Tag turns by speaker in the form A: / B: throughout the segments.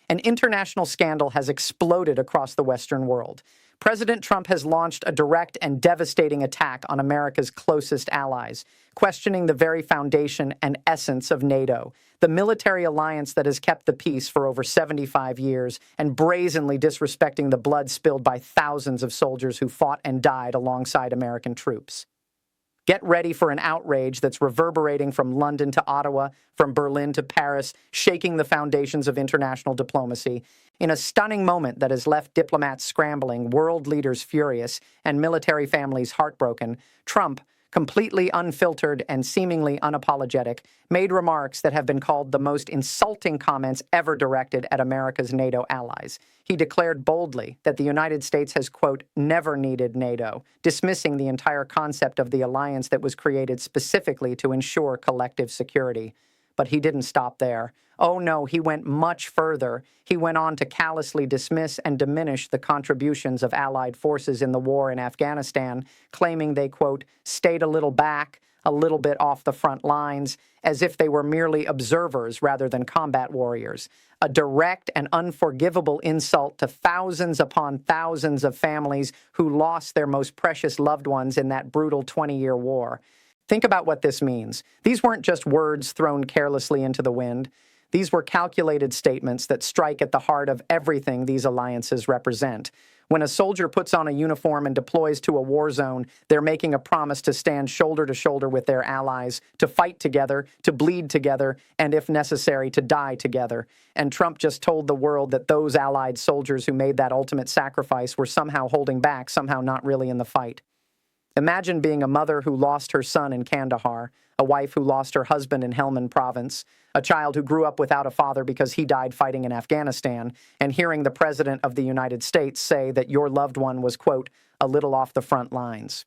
A: An international scandal has exploded across the Western world. President Trump has launched a direct and devastating attack on America's closest allies, questioning the very foundation and essence of NATO, the military alliance that has kept the peace for over 75 years and brazenly disrespecting the blood spilled by thousands of soldiers who fought and died alongside American troops. Get ready for an outrage that's reverberating from London to Ottawa, from Berlin to Paris, shaking the foundations of international diplomacy. In a stunning moment that has left diplomats scrambling, world leaders furious, and military families heartbroken, Trump, completely unfiltered and seemingly unapologetic, made remarks that have been called the most insulting comments ever directed at America's NATO allies. He declared boldly that the United States has, quote, never needed NATO, dismissing the entire concept of the alliance that was created specifically to ensure collective security. But he didn't stop there. Oh no, he went much further. He went on to callously dismiss and diminish the contributions of Allied forces in the war in Afghanistan, claiming they, quote, stayed a little back, a little bit off the front lines, as if they were merely observers rather than combat warriors. A direct and unforgivable insult to thousands upon thousands of families who lost their most precious loved ones in that brutal 20-year war. Think about what this means. These weren't just words thrown carelessly into the wind. These were calculated statements that strike at the heart of everything these alliances represent. When a soldier puts on a uniform and deploys to a war zone, they're making a promise to stand shoulder to shoulder with their allies, to fight together, to bleed together, and if necessary, to die together. And Trump just told the world that those allied soldiers who made that ultimate sacrifice were somehow holding back, somehow not really in the fight. Imagine being a mother who lost her son in Kandahar, a wife who lost her husband in Helmand province, a child who grew up without a father because he died fighting in Afghanistan, and hearing the President of the United States say that your loved one was, quote, a little off the front lines.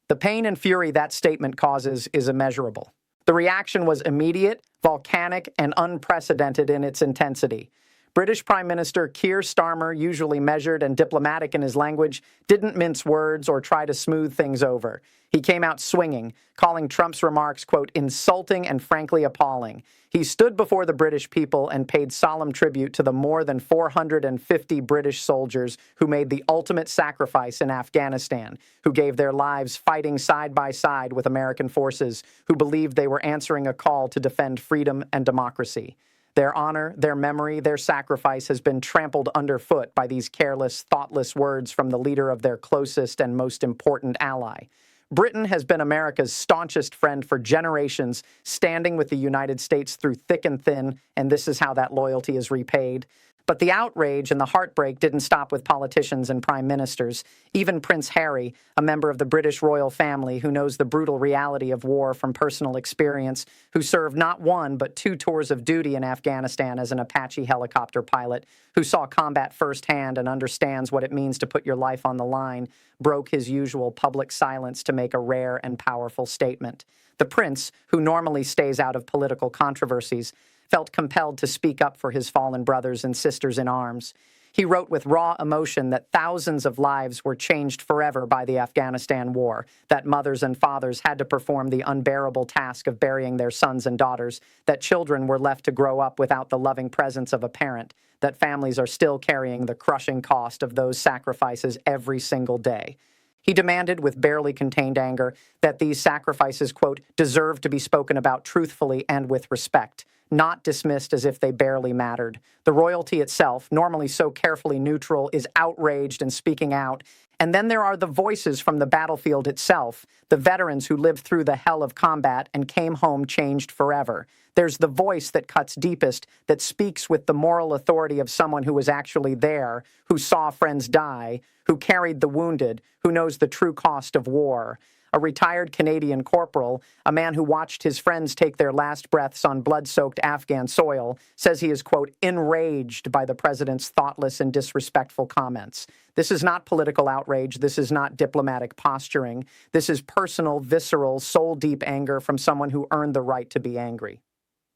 A: The pain and fury that statement causes is immeasurable. The reaction was immediate, volcanic, and unprecedented in its intensity. British Prime Minister Keir Starmer, usually measured and diplomatic in his language, didn't mince words or try to smooth things over. He came out swinging, calling Trump's remarks, quote, insulting and frankly appalling. He stood before the British people and paid solemn tribute to the more than 450 British soldiers who made the ultimate sacrifice in Afghanistan, who gave their lives fighting side by side with American forces, who believed they were answering a call to defend freedom and democracy. Their honor, their memory, their sacrifice has been trampled underfoot by these careless, thoughtless words from the leader of their closest and most important ally. Britain has been America's staunchest friend for generations, standing with the United States through thick and thin, and this is how that loyalty is repaid. But the outrage and the heartbreak didn't stop with politicians and prime ministers. Even Prince Harry, a member of the British royal family who knows the brutal reality of war from personal experience, who served not one but 2 tours of duty in Afghanistan as an Apache helicopter pilot, who saw combat firsthand and understands what it means to put your life on the line, broke his usual public silence to make a rare and powerful statement. The prince, who normally stays out of political controversies, felt compelled to speak up for his fallen brothers and sisters in arms. He wrote with raw emotion that thousands of lives were changed forever by the Afghanistan war, that mothers and fathers had to perform the unbearable task of burying their sons and daughters, that children were left to grow up without the loving presence of a parent, that families are still carrying the crushing cost of those sacrifices every single day. He demanded, with barely contained anger, that these sacrifices, quote, deserve to be spoken about truthfully and with respect, not dismissed as if they barely mattered. The royalty itself, normally so carefully neutral, is outraged and speaking out. And then there are the voices from the battlefield itself, the veterans who lived through the hell of combat and came home changed forever. There's the voice that cuts deepest, that speaks with the moral authority of someone who was actually there, who saw friends die, who carried the wounded, who knows the true cost of war. A retired Canadian corporal, a man who watched his friends take their last breaths on blood-soaked Afghan soil, says he is, quote, enraged by the president's thoughtless and disrespectful comments. This is not political outrage. This is not diplomatic posturing. This is personal, visceral, soul-deep anger from someone who earned the right to be angry.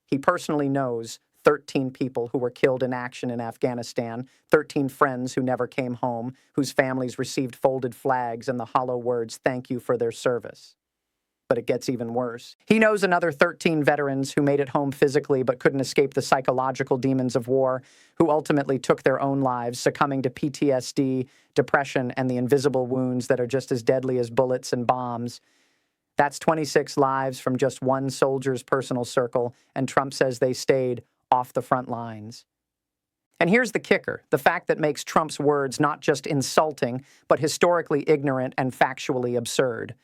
A: He personally knows 13 people who were killed in action in Afghanistan, 13 friends who never came home, whose families received folded flags and the hollow words, "Thank you for their service." But it gets even worse. He knows another 13 veterans who made it home physically but couldn't escape the psychological demons of war, who ultimately took their own lives, succumbing to PTSD, depression, and the invisible wounds that are just as deadly as bullets and bombs. That's 26 lives from just one soldier's personal circle, and Trump says they stayed off the front lines. And here's the kicker, the fact that makes Trump's words not just insulting, but historically ignorant and factually absurd.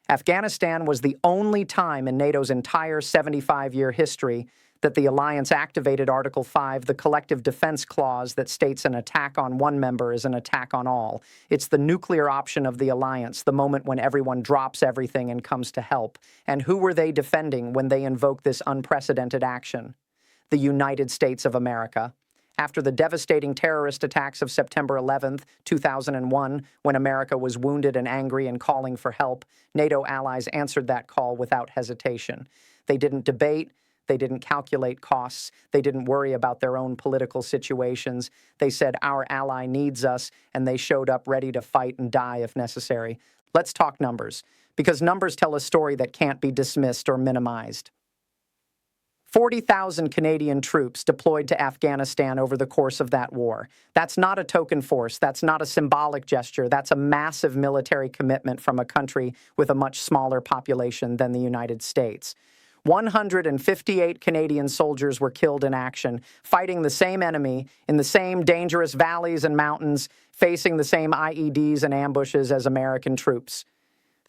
A: Afghanistan was the only time in NATO's entire 75-year history that the alliance activated Article 5, the collective defense clause that states an attack on one member is an attack on all. It's the nuclear option of the alliance, the moment when everyone drops everything and comes to help. And who were they defending when they invoked this unprecedented action? The United States of America. After the devastating terrorist attacks of September 11th, 2001, when America was wounded and angry and calling for help, NATO allies answered that call without hesitation. They didn't debate. They didn't calculate costs. They didn't worry about their own political situations. They said, our ally needs us, and they showed up ready to fight and die if necessary. Let's talk numbers, because numbers tell a story that can't be dismissed or minimized. 40,000 Canadian troops deployed to Afghanistan over the course of that war. That's not a token force. That's not a symbolic gesture. That's a massive military commitment from a country with a much smaller population than the United States. 158 Canadian soldiers were killed in action, fighting the same enemy in the same dangerous valleys and mountains, facing the same IEDs and ambushes as American troops.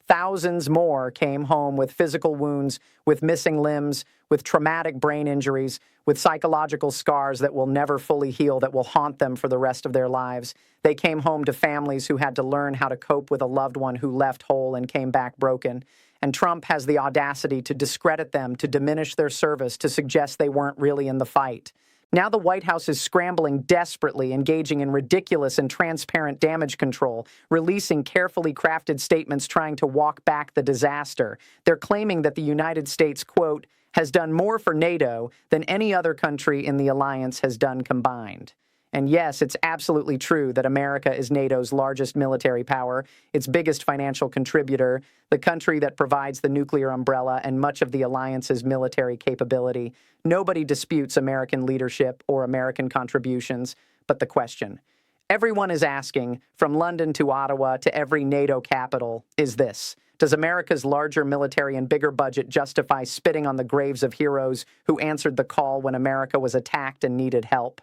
A: Thousands more came home with physical wounds, with missing limbs, with traumatic brain injuries, with psychological scars that will never fully heal, that will haunt them for the rest of their lives. They came home to families who had to learn how to cope with a loved one who left whole and came back broken. And Trump has the audacity to discredit them, to diminish their service, to suggest they weren't really in the fight. Now the White House is scrambling desperately, engaging in ridiculous and transparent damage control, releasing carefully crafted statements trying to walk back the disaster. They're claiming that the United States, quote, has done more for NATO than any other country in the alliance has done combined. And yes, it's absolutely true that America is NATO's largest military power, its biggest financial contributor, the country that provides the nuclear umbrella and much of the alliance's military capability. Nobody disputes American leadership or American contributions, but the question everyone is asking, from London to Ottawa to every NATO capital, is this: does America's larger military and bigger budget justify spitting on the graves of heroes who answered the call when America was attacked and needed help?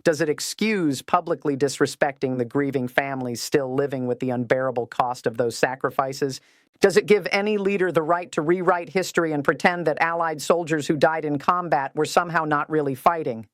A: Does it excuse publicly disrespecting the grieving families still living with the unbearable cost of those sacrifices? Does it give any leader the right to rewrite history and pretend that Allied soldiers who died in combat were somehow not really fighting?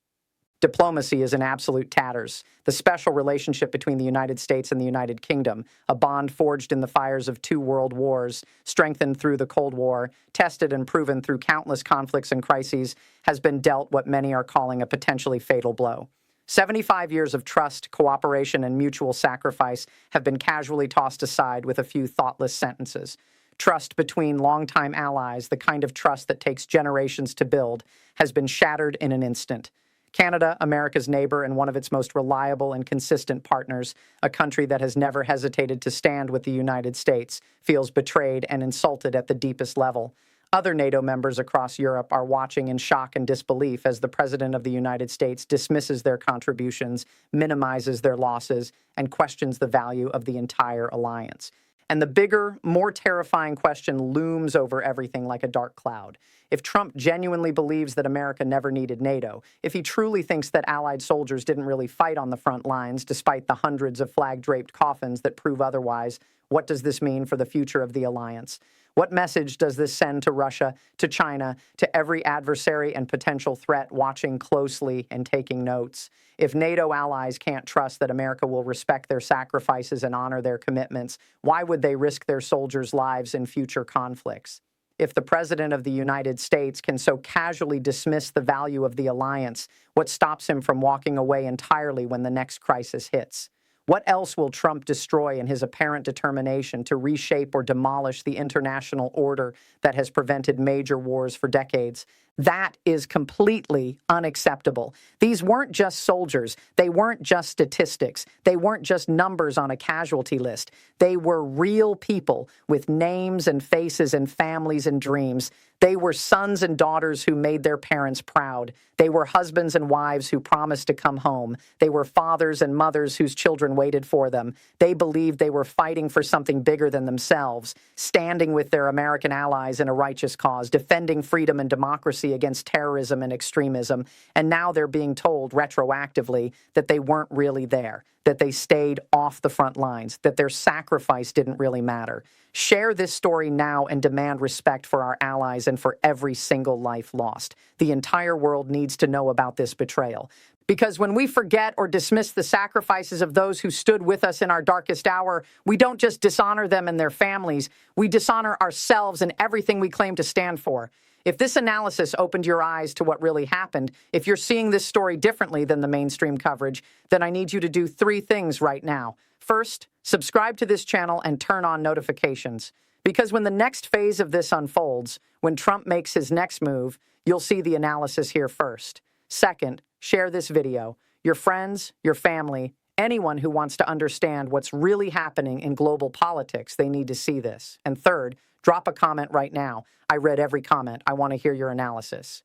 A: Diplomacy is in absolute tatters. The special relationship between the United States and the United Kingdom, a bond forged in the fires of 2 world wars, strengthened through the Cold War, tested and proven through countless conflicts and crises, has been dealt what many are calling a potentially fatal blow. 75 years of trust, cooperation, and mutual sacrifice have been casually tossed aside with a few thoughtless sentences. Trust between longtime allies, the kind of trust that takes generations to build, has been shattered in an instant. Canada, America's neighbor and one of its most reliable and consistent partners, a country that has never hesitated to stand with the United States, feels betrayed and insulted at the deepest level. Other NATO members across Europe are watching in shock and disbelief as the President of the United States dismisses their contributions, minimizes their losses, and questions the value of the entire alliance. And the bigger, more terrifying question looms over everything like a dark cloud. If Trump genuinely believes that America never needed NATO, if he truly thinks that Allied soldiers didn't really fight on the front lines despite the hundreds of flag-draped coffins that prove otherwise, what does this mean for the future of the alliance? What message does this send to Russia, to China, to every adversary and potential threat watching closely and taking notes? If NATO allies can't trust that America will respect their sacrifices and honor their commitments, why would they risk their soldiers' lives in future conflicts? If the President of the United States can so casually dismiss the value of the alliance, what stops him from walking away entirely when the next crisis hits? What else will Trump destroy in his apparent determination to reshape or demolish the international order that has prevented major wars for decades? That is completely unacceptable. These weren't just soldiers. They weren't just statistics. They weren't just numbers on a casualty list. They were real people with names and faces and families and dreams. They were sons and daughters who made their parents proud. They were husbands and wives who promised to come home. They were fathers and mothers whose children waited for them. They believed they were fighting for something bigger than themselves, standing with their American allies in a righteous cause, defending freedom and democracy against terrorism and extremism. And now they're being told retroactively that they weren't really there, that they stayed off the front lines, that their sacrifice didn't really matter. Share this story now and demand respect for our allies and for every single life lost. The entire world needs to know about this betrayal. Because when we forget or dismiss the sacrifices of those who stood with us in our darkest hour, we don't just dishonor them and their families, we dishonor ourselves and everything we claim to stand for. If this analysis opened your eyes to what really happened, if you're seeing this story differently than the mainstream coverage, then I need you to do 3 things right now. First, subscribe to this channel and turn on notifications. Because when the next phase of this unfolds, when Trump makes his next move, you'll see the analysis here first. Second, share this video. Your friends, your family, anyone who wants to understand what's really happening in global politics, they need to see this. And third, drop a comment right now. I read every comment. I want to hear your analysis.